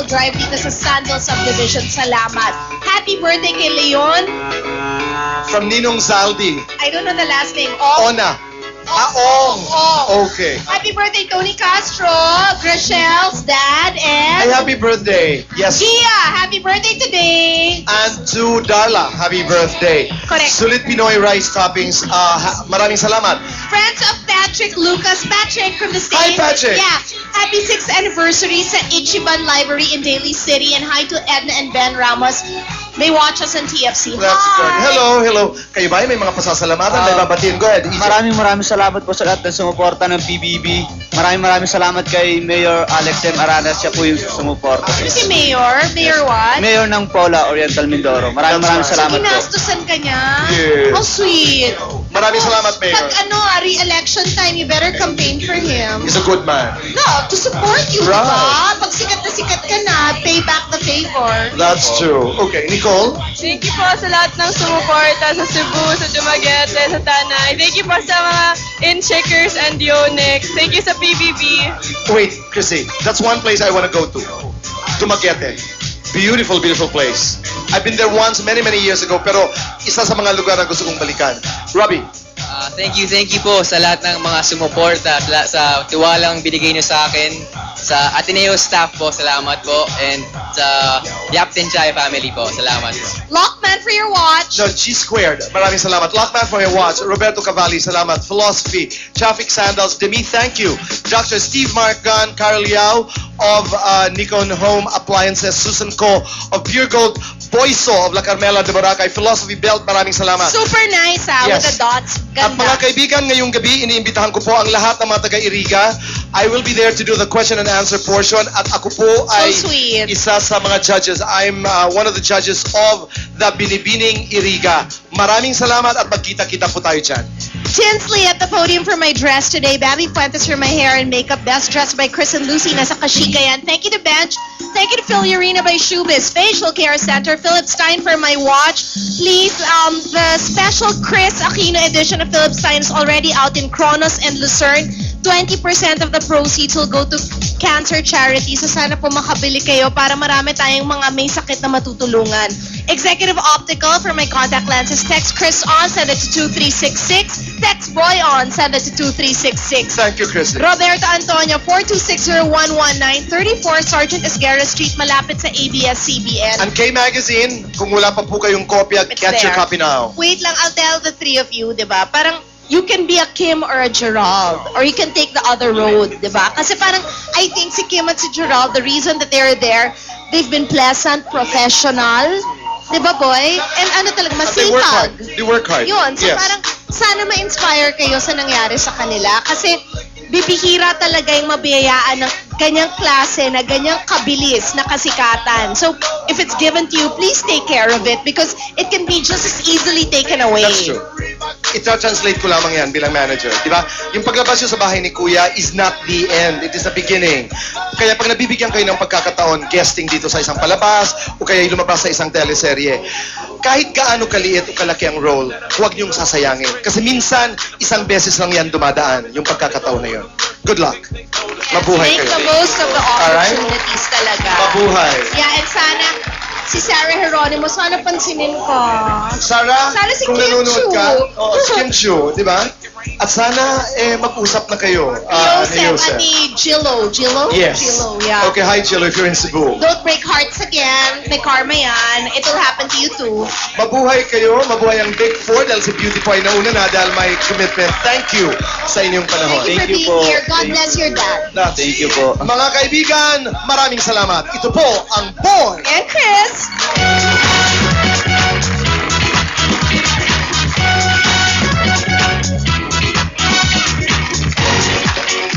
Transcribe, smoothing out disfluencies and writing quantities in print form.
all-wheel drive dito sa Sandal Subdivision. Salamat. Happy birthday kay Leon. From Ninong Zaldi. I don't know the last name. Oh, Ona. Aong. Okay. Happy birthday, Tony Castro, Grachel's dad, Ay, and happy birthday. Yes. Gia. Happy birthday today. And to Darla, happy birthday. Correct. Sulit Pinoy rice toppings. Maraming salamat. Friends of Patrick Lucas. Patrick from the Hi, States. Patrick. Yeah. Happy 6th anniversary sa Ichiban Library in Daly City. And hi to Edna and Ben Ramos. They watch us on TFC. That's good. Hello, hello. Kayo ba may mga pasasalamatan? May babatiin? Go ahead. Easy. Maraming salamat po sa lahat ng sumuporta ng PBB. Maraming salamat kay Mayor Alex M. Aranas. Siya po yung sumuporta. Si Mayor? Mayor what? Mayor ng Paula, Oriental Mindoro. Maraming salamat po. Ginastusan ka niya? Yes. How sweet. Maraming salamat, Mayor. Pag re-election time, you better campaign for him. He's a good man. No, to support you, Right. diba? Pag sikat na sikat ka na, pay back the favor. That's true. Okay, Nicole? Thank you po sa lahat ng sumuporta sa Cebu, sa Dumaguete, sa Tanay. Thank you po sa mga Incheckers and Yonex. Thank you sa PBB. Wait, Chrissy. That's one place I want to go to. Dumaguete. Beautiful, beautiful place. I've been there once many years ago, pero isa sa mga lugar na gusto kong balikan. Robbie? Thank you po sa lahat ng mga sumuporta, sa tiwalang binigay niyo sa akin, sa Ateneo staff po, salamat po, and sa Yapten Chai family po, salamat po. Lockman for your watch. No, G Squared. Maraming salamat. Lockman for your watch. Roberto Cavalli, salamat. Philosophy. Traffic Sandals. Demi, thank you. Dr. Steve Marcan, Carl Yao of Nikon Home Appliances. Susan Ko of Pure Gold. Boyso of La Carmela de Boracay. Philosophy Belt. Maraming salamat. Super nice, Yes. with the dots. At Ganda. mga kaibigan, ngayong gabi, iniimbitahan ko po ang lahat ng mga taga-Iriga. I will be there to do the question and answer portion. At ako po ay sweet. isa sa mga judges. I'm one of the judges of the Binibining Iriga. Maraming salamat at magkita-kita po tayo dyan. Tinsley at the podium for my dress today. Babby Fuentes for my hair and makeup. Best dressed by Chris and Lucy. Nasa Kashika yan. Thank you to Bench. Thank you to Phil Urena by Showbiz. Facial Care Center. Philip Stein for my watch. Please, the special Chris Aquino edition of Philip Stein is already out in Kronos and Lucerne. 20% of the proceeds will go to cancer charity. So sana po makabili kayo para marami tayong mga may sakit na matutulungan. Executive Optical for my contact lenses. Text Chris on, send it to 2366. Text Boy on, send it to 2366. Thank you, Chrissy. Roberto Antonio, 426011934 Sergeant Esguerra Street, malapit sa ABS-CBN. And K Magazine, kung wala pa po kayong kopya, It's get your there. copy now. Wait lang, I'll tell the three of you, di ba? Parang, you can be a Kim or a Gerald, or you can take the other road, di ba? Kasi parang, I think si Kim at si Gerald, the reason that they're there, they've been pleasant, professional, di ba, boy? And ano talaga, And they work hard. masipag. They work hard. Yun, so Yes. parang, sana ma-inspire kayo sa nangyari sa kanila. Kasi, bibihira talaga yung mabiyayaan ng ganyang klase na ganyang kabilis na kasikatan. So, if it's given to you, please take care of it because it can be just as easily taken away. That's true. Ita-translate ko lamang yan bilang manager. Di ba? Yung paglabas nyo sa bahay ni Kuya is not the end. It is the beginning. Kaya pag nabibigyan kayo ng pagkakataon, guesting dito sa isang palabas, o kaya lumabas sa isang teleserye, kahit gaano kaliit o kalaki ang role, huwag nyong sasayangin. Kasi minsan, isang beses lang yan dumadaan, yung pagkakataon na yun. Good luck. Mabuhay Make kayo. the most of the Alright? opportunities talaga. Mabuhay. Yeah, and sana, si Sarah Geronimo, sana pansinin ko. Sarah, Sana si kung Kim nanonood Chu. ka, si Kim Chu, di ba? At sana mag-usap na kayo. Joseph at ni Jillo. Jillo? Yes. Jillo, yeah. Okay, hi Chilo if you're in Cebu. Don't break hearts again. May karma yan. It'll happen to you too. Mabuhay kayo, mabuhay ang Big Four dahil si Beauty po ay nauna na dahil may commitment. Thank you sa inyong panahon. Thank you for Thank you being po. here. God bless your dad. Thank you po. Mga kaibigan, maraming salamat. Ito po ang Boy And Chris.